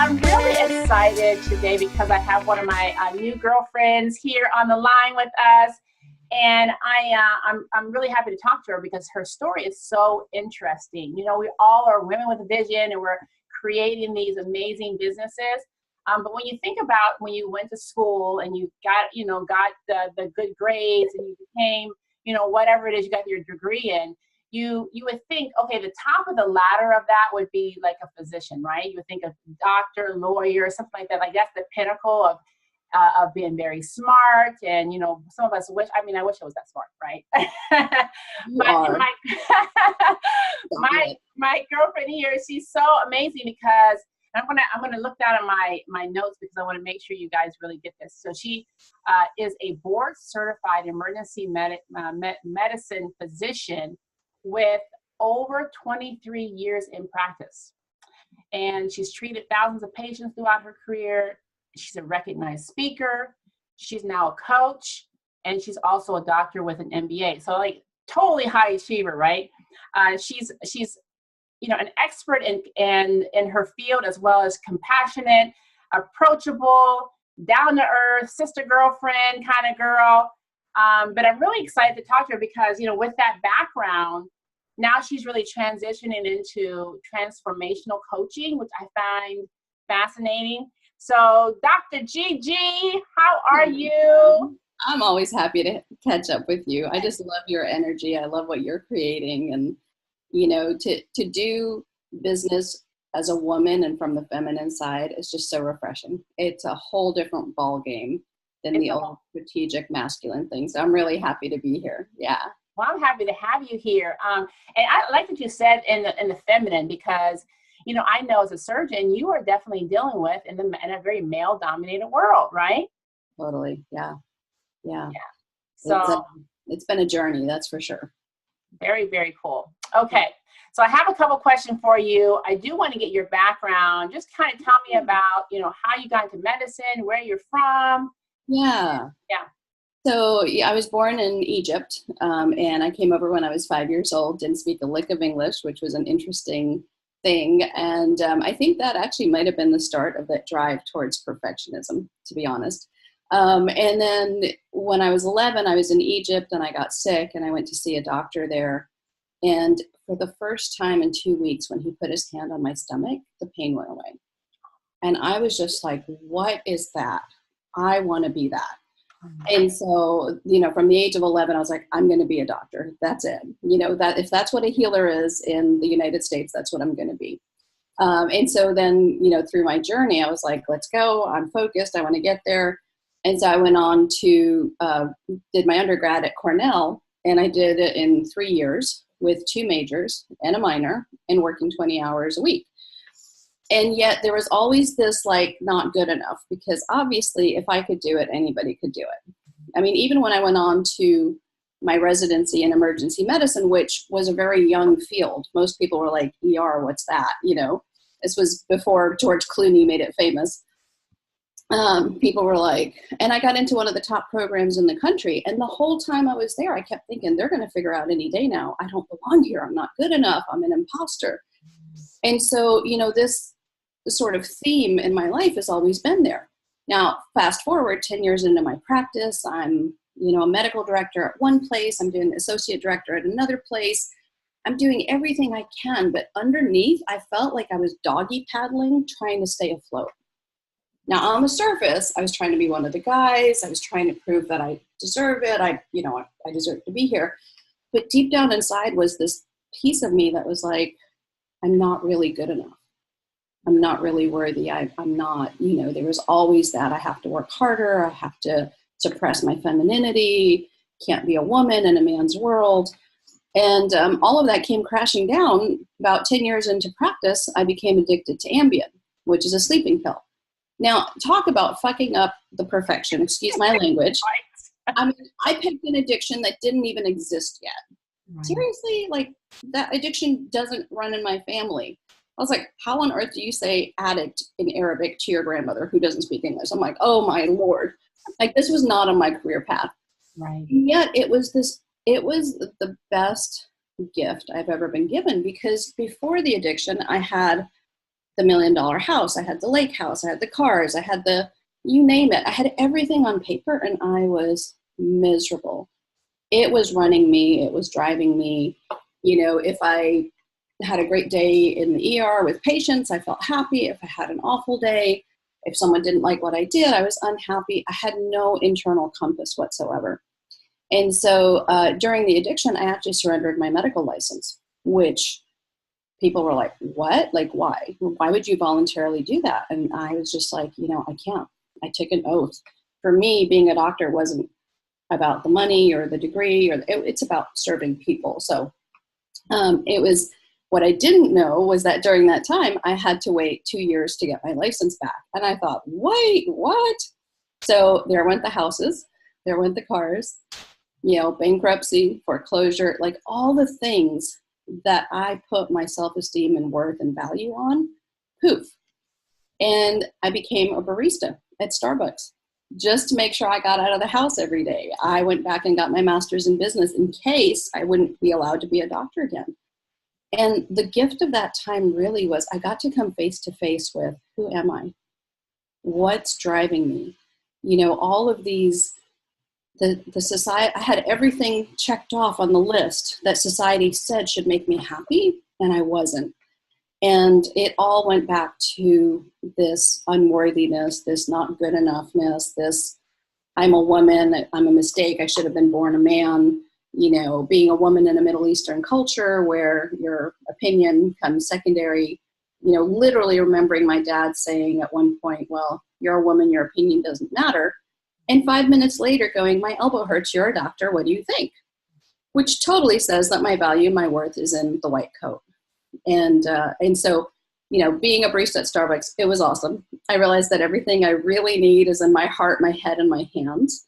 I'm really excited today because I have one of my new girlfriends here on the line with us, and I'm really happy to talk to her because her story is so interesting. You know, we all are women with a vision, and we're creating these amazing businesses. But when you think about when you went to school and you got the good grades and you became, whatever it is you got your degree in, you would think, okay, the top of the ladder of that would be like a physician, right? You would think of doctor, lawyer, something like that. Like that's the pinnacle of being very smart. And, some of us I wish I was that smart, right? You are. My girlfriend here, she's so amazing because I'm gonna look down at my notes because I want to make sure you guys really get this. So she is a board certified emergency medicine physician with over 23 years in practice. And she's treated thousands of patients throughout her career. She's a recognized speaker. She's now a coach, and she's also a doctor with an MBA. So like totally high achiever, right? She's an expert in her field, as well as compassionate, approachable, down to earth, sister girlfriend kind of girl. But I'm really excited to talk to her because, with that background, now she's really transitioning into transformational coaching, which I find fascinating. So Dr. Gigi, how are you? I'm always happy to catch up with you. I just love your energy. I love what you're creating. And, to do business as a woman and from the feminine side is just so refreshing. It's a whole different ball game than the old strategic masculine thing. So I'm really happy to be here. Yeah. Well, I'm happy to have you here. And I like what you said in the feminine because, I know as a surgeon, you are definitely dealing with in a very male dominated world, right? Totally. Yeah. So it's been a journey, that's for sure. Very, very cool. Okay. So I have a couple questions for you. I do want to get your background. Just kind of tell me about, how you got into medicine, where you're from. Yeah. So I was born in Egypt, and I came over when I was 5 years old, didn't speak a lick of English, which was an interesting thing. And I think that actually might have been the start of that drive towards perfectionism, to be honest. And then when I was 11, I was in Egypt and I got sick and I went to see a doctor there. And for the first time in 2 weeks, when he put his hand on my stomach, the pain went away. And I was just like, what is that? I want to be that. And so, from the age of 11, I was like, I'm going to be a doctor. That's it. That if that's what a healer is in the United States, that's what I'm going to be. And so then, through my journey, I was like, let's go. I'm focused. I want to get there. And so I went on to did my undergrad at Cornell, and I did it in 3 years with 2 majors and a minor and working 20 hours a week. And yet there was always this like not good enough, because obviously if I could do it, anybody could do it. I mean, even when I went on to my residency in emergency medicine, which was a very young field, most people were like, ER, what's that? This was before George Clooney made it famous. People were like, and I got into one of the top programs in the country. And the whole time I was there, I kept thinking, they're going to figure out any day now, I don't belong here. I'm not good enough. I'm an imposter. And so, this sort of theme in my life has always been there. Now, fast forward 10 years into my practice, I'm, a medical director at one place. I'm doing associate director at another place. I'm doing everything I can. But underneath, I felt like I was doggy paddling, trying to stay afloat. Now, on the surface, I was trying to be one of the guys. I was trying to prove that I deserve it. I deserve to be here. But deep down inside was this piece of me that was like, I'm not really good enough. I'm not really worthy. I'm not, there was always that I have to work harder. I have to suppress my femininity. Can't be a woman in a man's world. And all of that came crashing down. About 10 years into practice, I became addicted to Ambien, which is a sleeping pill. Now, talk about fucking up the perfection, excuse my language. I mean, I picked an addiction that didn't even exist yet. Right. Seriously, like that addiction doesn't run in my family. I was like, how on earth do you say addict in Arabic to your grandmother who doesn't speak English? I'm like, oh my Lord. Like this was not on my career path. Right. And yet it was the best gift I've ever been given, because before the addiction, I had the $1 million house. I had the lake house. I had the cars. I had the, you name it. I had everything on paper, and I was miserable. It was running me. It was driving me. You know, if I had a great day in the ER with patients, I felt happy. If I had an awful day, if someone didn't like what I did, I was unhappy. I had no internal compass whatsoever. And so during the addiction, I actually surrendered my medical license, which people were like, what? Like, why? Why would you voluntarily do that? And I was just like, you know, I can't. I took an oath. For me, being a doctor wasn't about the money or the degree, or it's about serving people. So it was, what I didn't know was that during that time, I had to wait 2 years to get my license back. And I thought, wait, what? So there went the houses, there went the cars, you know, bankruptcy, foreclosure, like all the things that I put my self-esteem and worth and value on, poof. And I became a barista at Starbucks just to make sure I got out of the house every day. I went back and got my master's in business in case I wouldn't be allowed to be a doctor again. And the gift of that time really was I got to come face to face with, who am I? What's driving me? You know, all of these, the society, I had everything checked off on the list that society said should make me happy, and I wasn't. And it all went back to this unworthiness, this not good enoughness, this I'm a woman, I'm a mistake, I should have been born a man. You know, being a woman in a Middle Eastern culture where your opinion comes secondary, you know, literally remembering my dad saying at one point, well, you're a woman, your opinion doesn't matter. And 5 minutes later going, my elbow hurts, you're a doctor, what do you think? Which totally says that my value, my worth is in the white coat. And so, you know, being a barista at Starbucks, it was awesome. I realized that everything I really need is in my heart, my head, and my hands.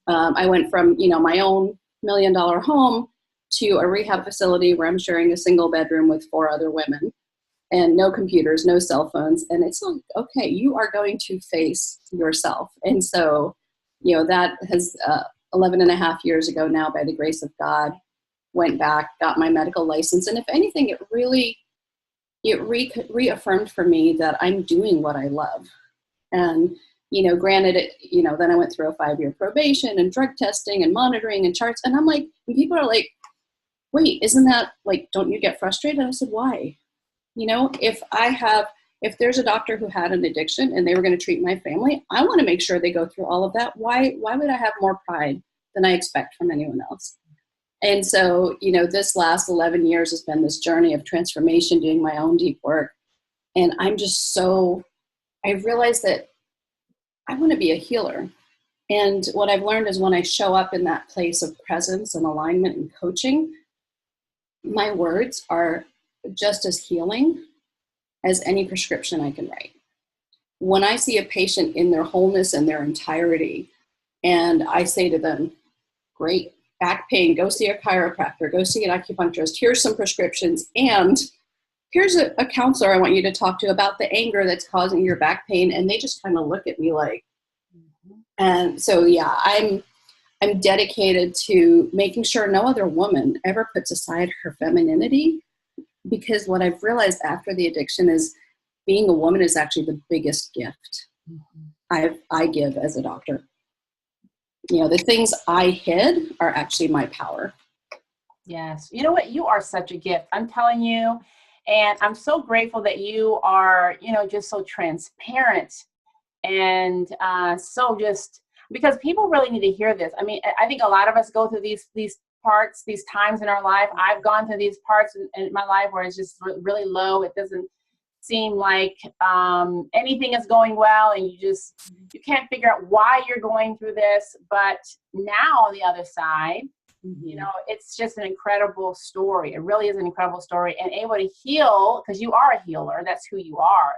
I went from, you know, my own $1 million home to a rehab facility where I'm sharing a single bedroom with 4 other women and no computers, no cell phones. And it's like, okay, you are going to face yourself. And so, you know, that has 11 and a half years ago now, by the grace of God, went back, got my medical license. And if anything, it reaffirmed for me that I'm doing what I love. And, you know, granted it, you know, then I went through a 5-year probation and drug testing and monitoring and charts. And I'm like, and people are like, wait, isn't that like, don't you get frustrated? And I said, why? You know, if there's a doctor who had an addiction and they were going to treat my family, I want to make sure they go through all of that. Why would I have more pride than I expect from anyone else? And so, you know, this last 11 years has been this journey of transformation, doing my own deep work. And I'm just I realized that I want to be a healer. And what I've learned is when I show up in that place of presence and alignment and coaching, my words are just as healing as any prescription I can write. When I see a patient in their wholeness and their entirety, and I say to them, great, back pain, go see a chiropractor, go see an acupuncturist, here's some prescriptions, and here's a counselor I want you to talk to about the anger that's causing your back pain. And they just kind of look at me like, and so, yeah, I'm dedicated to making sure no other woman ever puts aside her femininity, because what I've realized after the addiction is being a woman is actually the biggest gift I give as a doctor. You know, the things I hid are actually my power. Yes. You know what? You are such a gift. I'm telling you. And I'm so grateful that you are, you know, just so transparent and so just because people really need to hear this. I mean, I think a lot of us go through these parts, these times in our life. I've gone through these parts in my life where it's just really low. It doesn't seem like anything is going well, and you can't figure out why you're going through this. But now on the other side, you know, it's just an incredible story. It really is an incredible story, and able to heal, because you are a healer. That's who you are.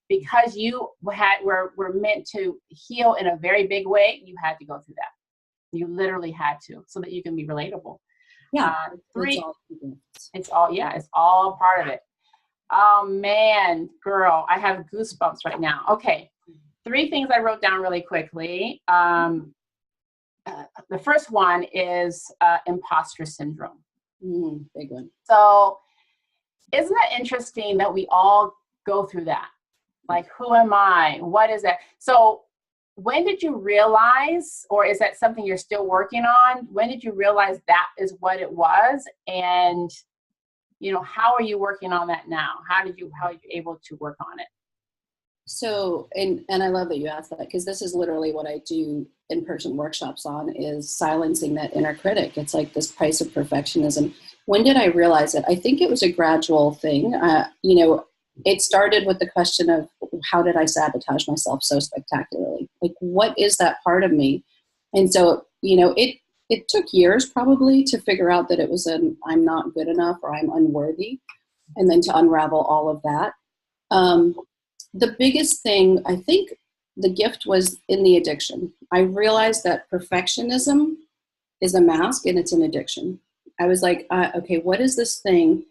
Because you were meant to heal in a very big way, you had to go through that. You literally had to, so that you can be relatable. Yeah. 3, it's all part of it. Oh man, girl, I have goosebumps right now. Okay. 3 things I wrote down really quickly. The first one is imposter syndrome. Big one. So isn't that interesting that we all go through that. Like, who am I? What is that? So when did you realize, or is that something you're still working on? When did you realize that is what it was? And, you know, how are you working on that now? How are you able to work on it? So, and I love that you asked that, because this is literally what I do in-person workshops on, is silencing that inner critic. It's like this price of perfectionism. When did I realize it? I think it was a gradual thing. You know, it started with the question of, how did I sabotage myself so spectacularly? Like, what is that part of me? And so, you know, it took years probably to figure out that it was I'm not good enough, or I'm unworthy, and then to unravel all of that. The biggest thing, I think the gift was in the addiction. I realized that perfectionism is a mask and it's an addiction. I was like, okay, what is this thing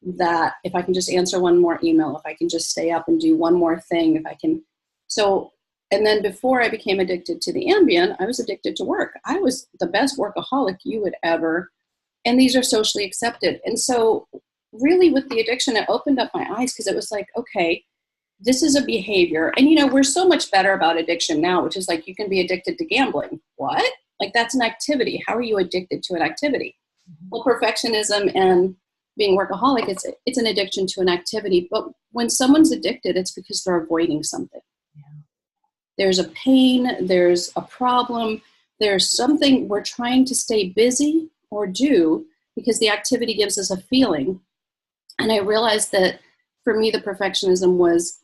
that if I can just answer one more email, if I can just stay up and do one more thing, if I can. So, and then before I became addicted to the Ambien, I was addicted to work. I was the best workaholic you would ever, and these are socially accepted. And so really with the addiction, it opened up my eyes, because it was like, okay, this is a behavior. And, you know, we're so much better about addiction now, which is like, you can be addicted to gambling. What? Like, that's an activity. How are you addicted to an activity? Well, perfectionism and being workaholic, it's an addiction to an activity. But when someone's addicted, it's because they're avoiding something. Yeah. There's a pain, there's a problem, there's something we're trying to stay busy or do, because the activity gives us a feeling. And I realized that for me, the perfectionism was,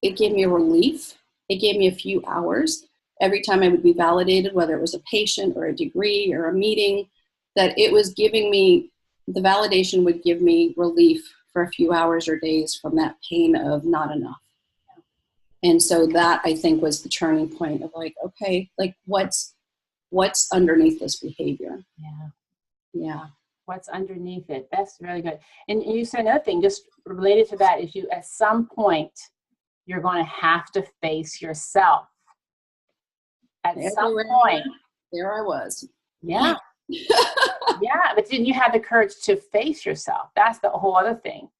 it gave me a relief. It gave me a few hours. Every time I would be validated, whether it was a patient or a degree or a meeting, that it was giving me, the validation would give me relief for a few hours or days from that pain of not enough. And so that, I think, was the turning point of like, okay, like what's underneath this behavior? Yeah. Yeah. What's underneath it? That's really good. And you said another thing just related to that is, you, at some point, you're going to have to face yourself. At some point. There I was. Yeah. Yeah. But then you had the courage to face yourself. That's the whole other thing.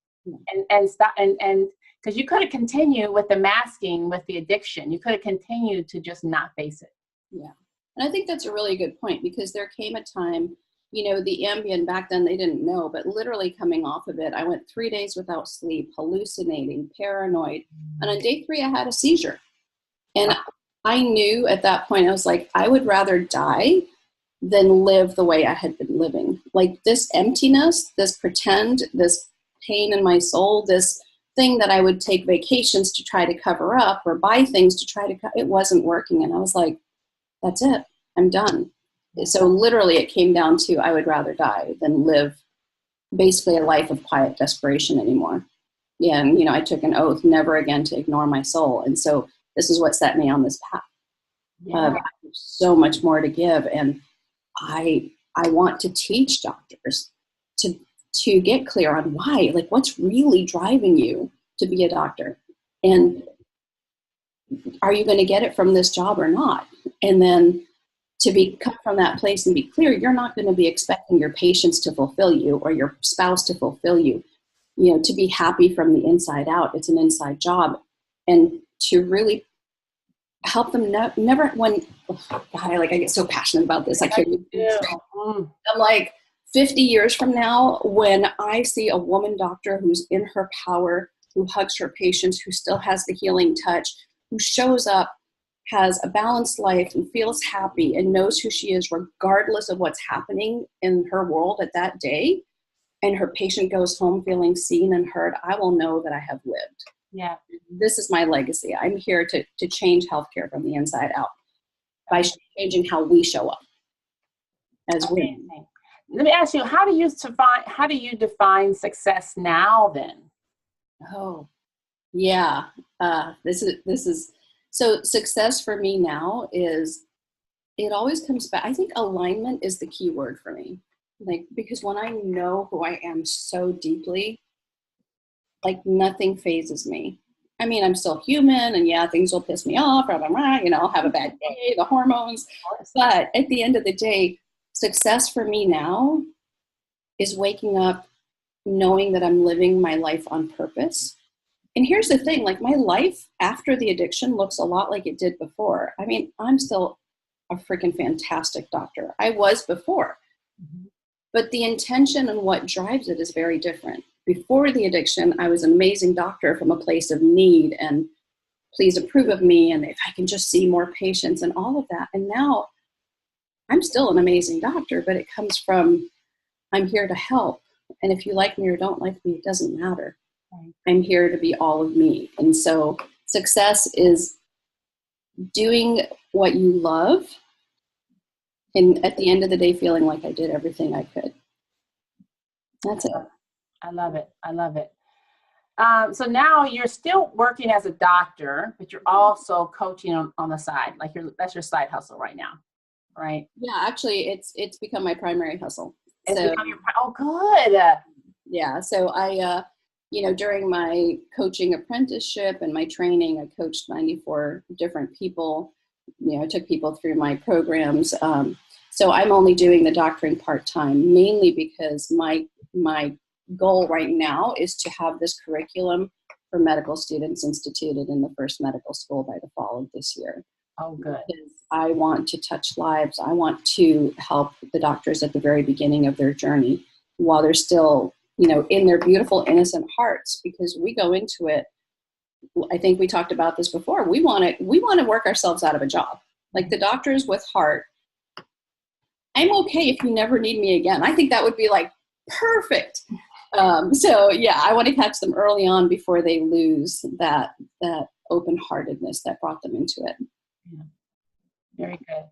And stop, and because you could have continued with the masking, with the addiction. You could have continued to just not face it. Yeah. And I think that's a really good point, because there came a time, you know, the Ambien back then, they didn't know, but literally coming off of it, I went 3 days without sleep, hallucinating, paranoid. And on day 3, I had a seizure. And I knew at that point, I was like, I would rather die than live the way I had been living. Like, this emptiness, this pretend, this pain in my soul, this thing that I would take vacations to try to cover up, or buy things to try to it wasn't working. And I was like, that's it. I'm done. So literally it came down to, I would rather die than live basically a life of quiet desperation anymore. Yeah. And, you know, I took an oath never again to ignore my soul. And so this is what set me on this path. Yeah. So much more to give. And I want to teach doctors to get clear on why, like, what's really driving you to be a doctor? And are you going to get it from this job or not? And then to be cut from that place and be clear, you're not going to be expecting your patients to fulfill you, or your spouse to fulfill you. You know, to be happy from the inside out, it's an inside job. And to really help them never, when, oh God, I get so passionate about this. I can't even. I'm like, 50 years from now, when I see a woman doctor who's in her power, who hugs her patients, who still has the healing touch, who shows up, has a balanced life and feels happy and knows who she is regardless of what's happening in her world at that day, and her patient goes home feeling seen and heard, I will know that I have lived. Yeah. This is my legacy. I'm here to change healthcare from the inside out by changing how we show up as women. Let me ask you, how do you define success now then? Oh, yeah. This is so success for me now is, it always comes back. I think alignment is the key word for me. Like, because when I know who I am so deeply, like, nothing phases me. I mean, I'm still human, and yeah, things will piss me off, or you know, I'll have a bad day, the hormones. But at the end of the day, success for me now is waking up knowing that I'm living my life on purpose, And here's the thing, like my life after the addiction looks a lot like it did before. I mean, I'm still a freaking fantastic doctor. I was before. Mm-hmm. But the intention and what drives it is very different. Before the addiction, I was an amazing doctor from a place of need and please approve of me, and if I can just see more patients and all of that. And now I'm still an amazing doctor, but it comes from I'm here to help. And if you like me or don't like me, it doesn't matter. Right. I'm here to be all of me. And so success is doing what you love and at the end of the day feeling like I did everything I could. That's it. I love it. I love it. So now you're still working as a doctor, but you're also coaching on the side. Like that's your side hustle right now, right? Yeah, actually, it's become my primary hustle. Oh, good. Yeah. So I, during my coaching apprenticeship and my training, I coached 94 different people. I took people through my programs. So I'm only doing the doctoring part-time, mainly because my goal right now is to have this curriculum for medical students instituted in the first medical school by the fall of this year. Oh, good. Because I want to touch lives. I want to help the doctors at the very beginning of their journey while they're still, in their beautiful, innocent hearts, because we go into it. I think we talked about this before. We want to work ourselves out of a job. Like the doctors with heart, I'm okay if you never need me again. I think that would be like perfect. So yeah, I want to catch them early on before they lose that open-heartedness that brought them into it. Yeah. Very good.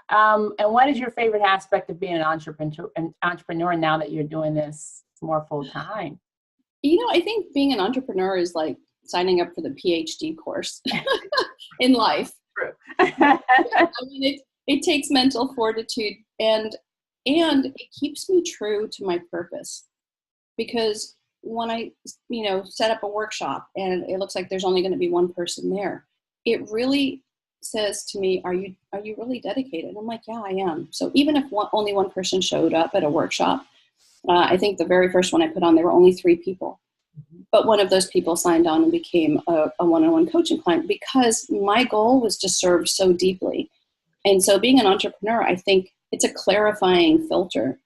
And what is your favorite aspect of being an entrepreneur now that you're doing this more full time? I think being an entrepreneur is like signing up for the PhD course in life. True. I mean, it takes mental fortitude and it keeps me true to my purpose. Because when I, set up a workshop and it looks like there's only going to be one person there, it really says to me, are you really dedicated? I'm like, yeah, I am. So even if only one person showed up at a workshop, I think the very first one I put on, there were only 3 people. Mm-hmm. But one of those people signed on and became a one-on-one coaching client because my goal was to serve so deeply. And so being an entrepreneur, I think it's a clarifying filter.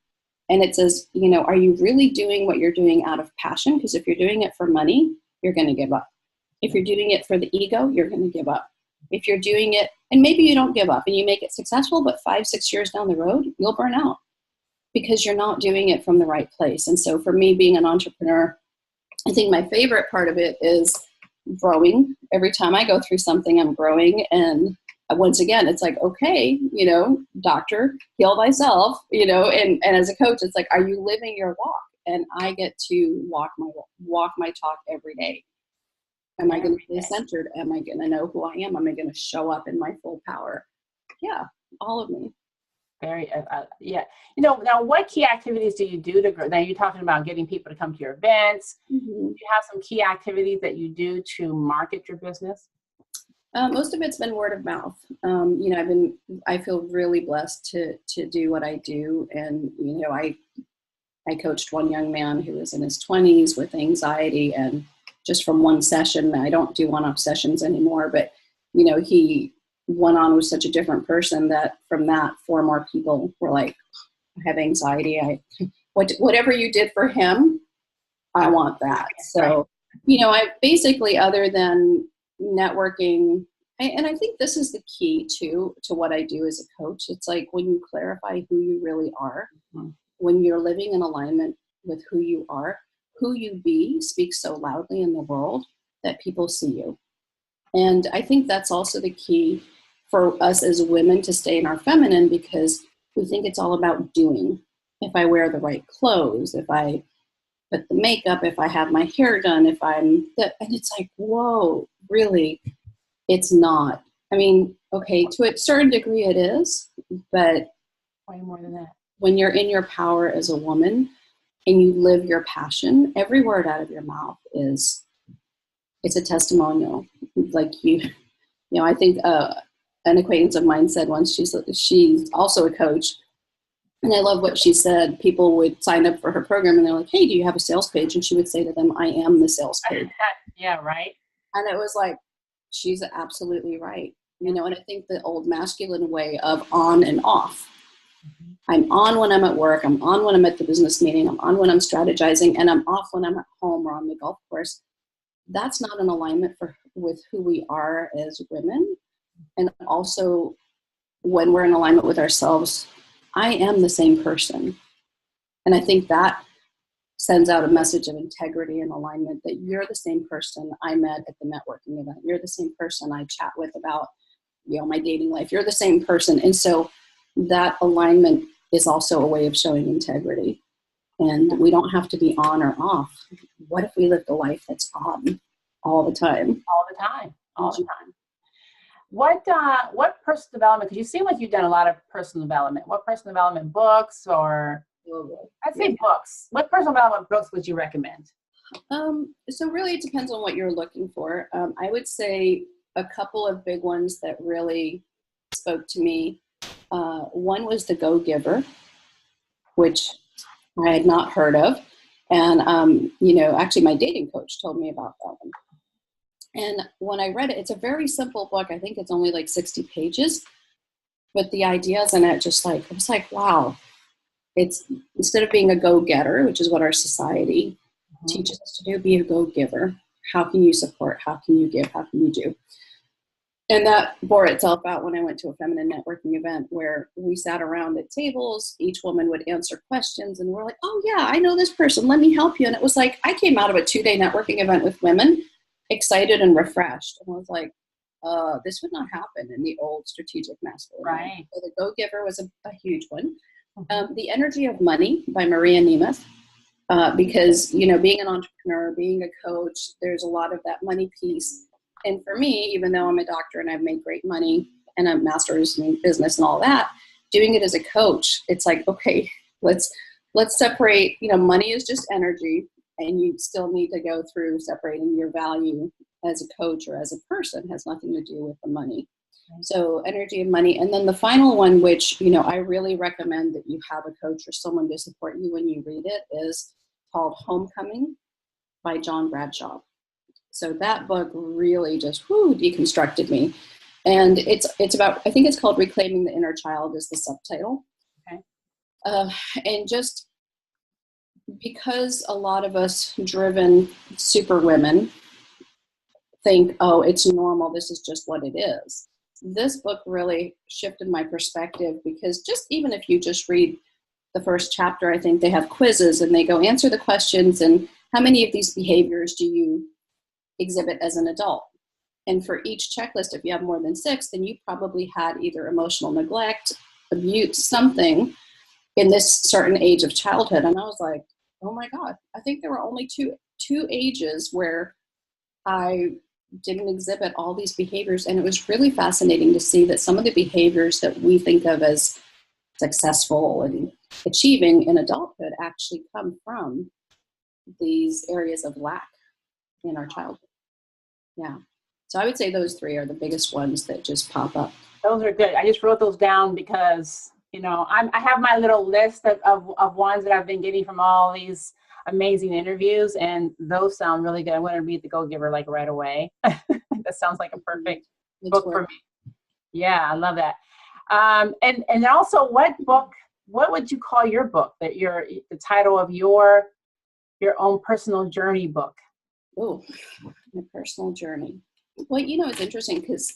And it says, are you really doing what you're doing out of passion? Because if you're doing it for money, you're going to give up. If you're doing it for the ego, you're going to give up. If you're doing it, and maybe you don't give up and you make it successful, but 5-6 years down the road, you'll burn out because you're not doing it from the right place. And so for me, being an entrepreneur, I think my favorite part of it is growing. Every time I go through something, I'm growing. And once again, it's like, okay, doctor, heal thyself, and as a coach, it's like, are you living your walk? And I get to walk my talk every day. Am I going to be centered? Am I going to know who I am? Am I going to show up in my full power? Yeah, all of me. Very, yeah. Now what key activities do you do to grow? Now you're talking about getting people to come to your events. Mm-hmm. Do you have some key activities that you do to market your business? Most of it's been word of mouth. I feel really blessed to do what I do. And, I coached one young man who was in his 20s with anxiety, and just from one session, I don't do one-off sessions anymore, but, he went on with such a different person that from that 4 more people were like, I have anxiety. Whatever you did for him, I want that. So, I basically, other than networking, and I think this is the key to what I do as a coach. It's like when you clarify who you really are, mm-hmm. when you're living in alignment with who you are, who you be speaks so loudly in the world that people see you. And I think that's also the key for us as women to stay in our feminine, because we think it's all about doing. If I wear the right clothes, if I put the makeup, if I have my hair done, and it's like, whoa, really, it's not. I mean, okay, to a certain degree it is, but way more than that. When you're in your power as a woman and you live your passion, every word out of your mouth it's a testimonial. Like I think an acquaintance of mine said once, she's also a coach, and I love what she said. People would sign up for her program and they're like, hey, do you have a sales page? And she would say to them, I am the sales page. Yeah, right. And it was like, she's absolutely right. You know, and I think the old masculine way of on and off. I'm on when I'm at work. I'm on when I'm at the business meeting. I'm on when I'm strategizing, and I'm off when I'm at home or on the golf course. That's not an alignment with who we are as women. And also, when we're in alignment with ourselves, I am the same person. And I think that sends out a message of integrity and alignment, that you're the same person I met at the networking event. You're the same person I chat with about, you know, my dating life. You're the same person. And so that alignment is also a way of showing integrity. And we don't have to be on or off. What if we lived a life that's on all the time? All the time. All the time. What personal development, because you seem like you've done a lot of personal development. What personal development books, or I'd say books. What personal development books would you recommend? So really it depends on what you're looking for. I would say a couple of big ones that really spoke to me. One was The Go-Giver, which I had not heard of. And, you know, actually my dating coach told me about that one. And when I read it, it's a very simple book. I think it's only like 60 pages, but the ideas in it just like, it was like, wow, it's instead of being a go-getter, which is what our society teaches us to do, be a go-giver. How can you support? How can you give? How can you do? And that bore itself out when I went to a feminine networking event where we sat around at tables. Each woman would answer questions, and we're like, oh yeah, I know this person. Let me help you. And it was like, I came out of a 2-day networking event with women excited and refreshed. And I was like, this would not happen in the old strategic masculine. Right. So The Go-Giver was a huge one. The Energy of Money by Maria Nemeth. Because, you know, being an entrepreneur, being a coach, there's a lot of that money piece. And for me, even though I'm a doctor and I've made great money and I'm master's in business and all that, doing it as a coach, it's like, okay, let's separate, you know, money is just energy, and you still need to go through separating your value as a coach or as a person. It has nothing to do with the money. So Energy of Money. And then the final one, which, you know, I really recommend that you have a coach or someone to support you when you read it, is called Homecoming by John Bradshaw. So that book really just deconstructed me. And it's about, I think it's called Reclaiming the Inner Child is the subtitle. Okay. And just because a lot of us driven super women think, oh, it's normal, this is just what it is. This book really shifted my perspective, because just even if you just read the first chapter, I think they have quizzes and they go answer the questions and how many of these behaviors do you exhibit as an adult? And for each checklist, if you have more than 6, then you probably had either emotional neglect, abuse, something in this certain age of childhood. And I was like, oh my God, I think there were only two ages where I didn't exhibit all these behaviors. And it was really fascinating to see that some of the behaviors that we think of as successful and achieving in adulthood actually come from these areas of lack in our childhood. Yeah. So I would say those 3 are the biggest ones that just pop up. Those are good. I just wrote those down because, you know, I have my little list of ones that I've been getting from all these amazing interviews, and those sound really good. I'm going to read The Go-Giver like right away. That sounds like a perfect book for me. Yeah, I love that. And also, what would you call your book, the title of your own personal journey book? Oh, my personal journey. Well, you know, it's interesting because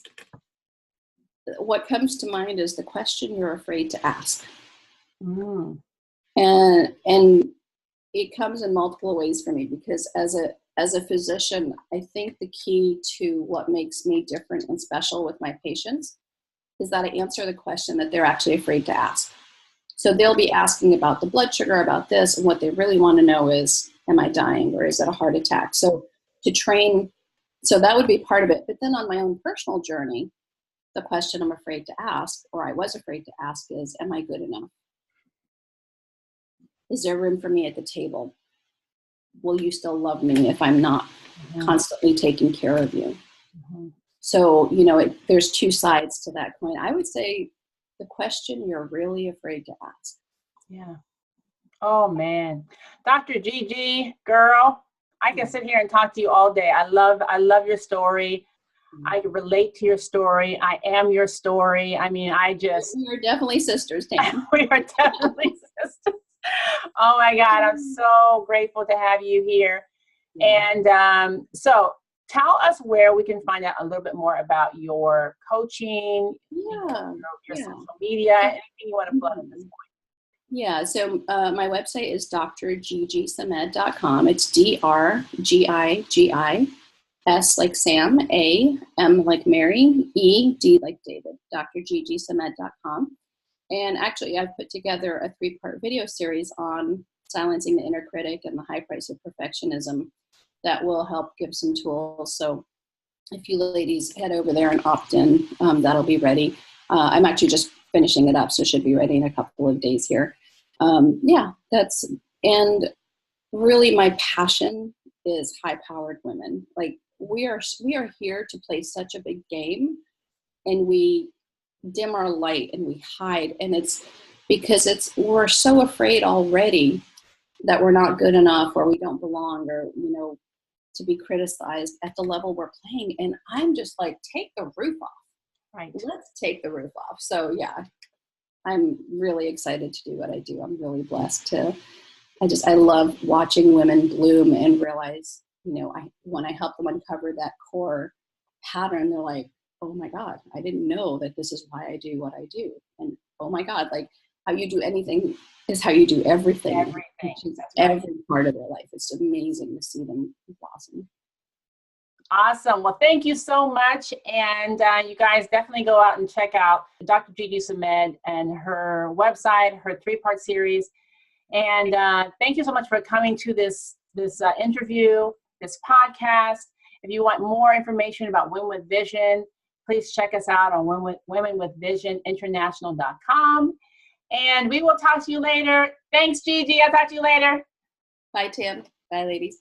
what comes to mind is the question you're afraid to ask. And it comes in multiple ways for me, because as a physician, I think the key to what makes me different and special with my patients is that I answer the question that they're actually afraid to ask. So they'll be asking about the blood sugar, about this, and what they really want to know is, am I dying, or is it a heart attack? So to train, so that would be part of it. But then on my own personal journey, the question I'm afraid to ask, or I was afraid to ask, is, am I good enough? Is there room for me at the table? Will you still love me if I'm not constantly taking care of you? So, you know, there's 2 sides to that coin. I would say the question you're really afraid to ask. Yeah. Oh, man. Dr. Gigi, girl, I can sit here and talk to you all day. I love your story. I can relate to your story. I am your story. I mean, We're definitely sisters, Tam. We are definitely sisters. Oh my God, I'm so grateful to have you here. And so tell us where we can find out a little bit more about your coaching, your social media, anything you want to plug at this point. Yeah, so my website is drgigisamed.com. It's DRGIGI, S like Sam, A, M like Mary, E, D like David, drgigisamed.com. And actually, I've put together a 3-part video series on silencing the inner critic and the high price of perfectionism that will help give some tools. So if you ladies head over there and opt in, that'll be ready. I'm actually just finishing it up, so it should be ready in a couple of days here. And really my passion is high-powered women. Like we are here to play such a big game, and we dim our light and we hide, and it's because we're so afraid already that we're not good enough or we don't belong, or to be criticized at the level we're playing. And I'm just like, take the roof off. Right. Let's take the roof off. So yeah, I'm really excited to do what I do. I'm really blessed to. I love watching women bloom and realize, when I help them uncover that core pattern, they're like, oh my God, I didn't know that this is why I do what I do. And oh my God, like how you do anything is how you do everything. Every part of their life. It's amazing to see them blossom. Awesome. Well, thank you so much. And you guys definitely go out and check out Dr. Gigi Samed and her website, her 3-part series. And thank you so much for coming to this interview, this podcast. If you want more information about Women with Vision, please check us out on womenwithvisioninternational.com. And we will talk to you later. Thanks, Gigi. I'll talk to you later. Bye, Tim. Bye, ladies.